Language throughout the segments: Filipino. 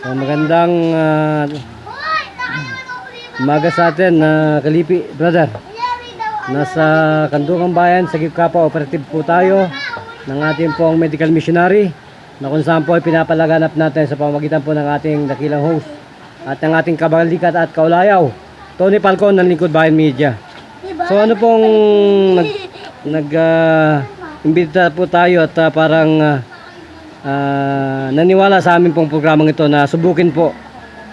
So, magandang umaga sa atin na Kalipi, brother. Nasa Kandungan Bayan, sa Gipkapa Operative po tayo ng ating pong medical missionary na kung saan po ay pinapalaganap natin sa pamamagitan po ng ating dakilang host at ng ating kabalikat at kaulayaw, Tony Falcon ng Lingkod Bayan Media. So ano pong nag-imbita po tayo at parang naniwala sa amin pong programang ito na subukin po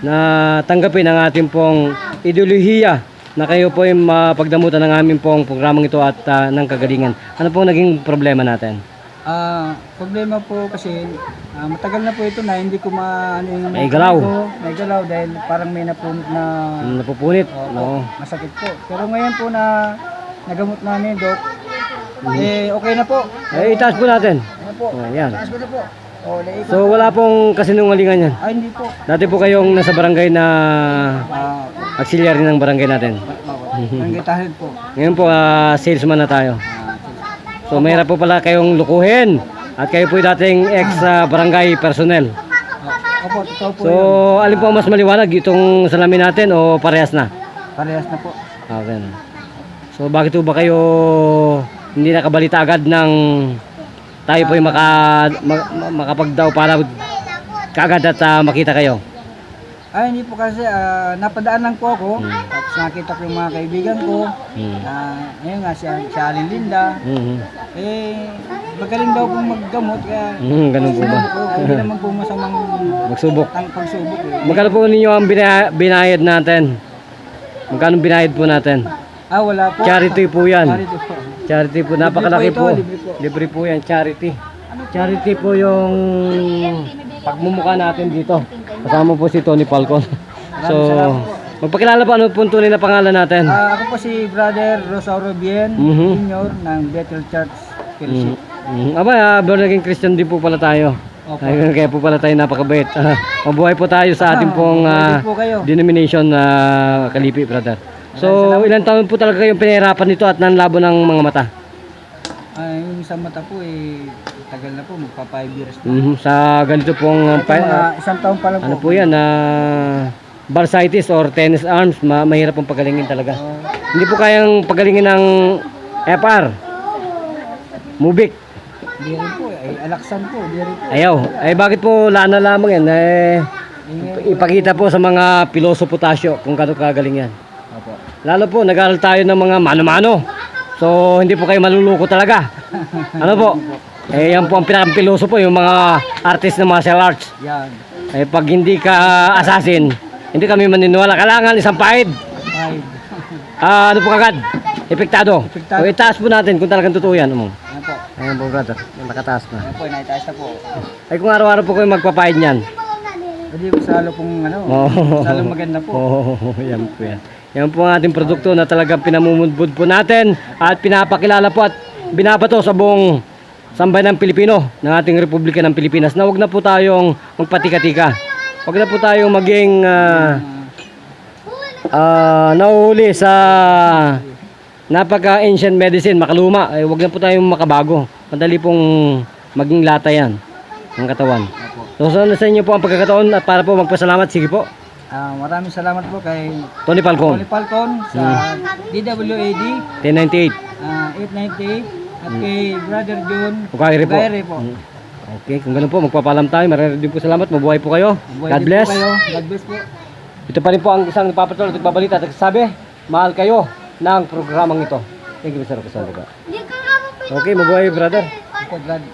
na tanggapin ang ating pong ideolohiya na kayo po ay mapagdamutan ng aming pong programang ito at ng kagalingan. Ano pong naging problema natin? Problema po kasi matagal na po ito na hindi ko may galaw. May galaw dahil parang may napunit na napupunit. No. Masakit po. Pero ngayon po na nagamot namin, Dok. Okay na po. Itaas po natin. Ano po? Yan. Itaas ko na po. So wala pong kasinungalingan yan? Hindi po. Dati po kayong nasa barangay na auxiliary ng barangay natin. Barangay Tahid po. Ngayon po salesman na tayo. So mayroon po pala kayong lukuhin at kayo po dating ex-barangay personnel. Opo, totoo po. So alin po mas maliwanag, itong salamin natin o parehas na? Parehas na po. Okay. So bakit po ba kayo hindi nakabalita agad ng tayo po ay makapagdaw para kaagad at makita kayo? Hindi po kasi napadaan lang po ako. Tapos nakita ko yung mga kaibigan ko. Ngayon nga si Alin Linda. Magaling daw pong maggamot kaya ganun po ba? Hindi naman po masamang magsubok. Pagsubok. Magkano po ninyo ang binayad natin? Magkano binayad po natin? Wala po. Charity po yan. Charity po. Charity po, napakalaki po. Libre po yan, charity. Charity po yung pagmumukha natin dito. Kasama po si Tony Falcon. So, magpakilala pa ano po tunay na pangalan natin? Ako po si Brother Rosauro Bien, Jr. ng Bethel Church, Fellowship. Naging Christian din po pala tayo. Kaya po pala tayo napakabait. Mabuhay po tayo sa ating pong denomination na Kalipi, brother. So, ilang taon po talaga kayong pinahirapan nito at nanlabo ng mga mata? Yung sa mata po tagal na po, magpa 5 years na. Sa ganito pong isang taon pa lang po. ano po yan, bursitis or tennis arms, mahirap pong pagalingin talaga. Hindi po kayang pagalingin ng FR, Mubik. Hindi rin po, alaksan po, hindi rin po. Ayaw, bakit po lana lamang yan? Ipakita po sa mga piloso potasyo kung kano kagaling yan. Lalo po, nag-aaral tayo ng mga mano-mano. So, hindi po kayo maluluko talaga. Ano po? Yan po ang pinaka-piloso po, yung mga artist ng martial arts. Yan. Pag hindi ka assassin, hindi kami maniniwala. Kailangan isang pahid. Ano po kagad? Epektado. So, itaas po natin kung talagang totoo yan. Ayan po, brother. Nakataas na. Ayan po, naitaas na po. Kung araw-araw po kayo magpapahid niyan. Hindi po salo pong salo maganda po. Yan po yan. Yan po ang ating produkto na talagang pinamumudbud po natin at pinapakilala po at binabato sa buong sambayan ng Pilipino ng ating Republika ng Pilipinas na huwag na po tayong magpatika-tika. Huwag na po tayong maging nahuhuli sa napaka-ancient medicine, makaluma. Huwag na po tayong makabago. Madali pong maging lata yan ng katawan. So sa inyo po ang pagkakataon at para po magpasalamat, sige po. Maraming salamat po kay Tony Falcon sa DWAD 1098 898 at kay Brother John Ukairi po. Okay, kung ganun po, magpapalam tayo. Maraming din po salamat. Mabuhay po kayo. God bless. God bless po. Ito pa rin po ang isang nagpapatuloy at nagbabalita at nagsasabi, mahal kayo ng programang ito. Thank you, Mr. Rosario. Okay, mabuhay, brother. God.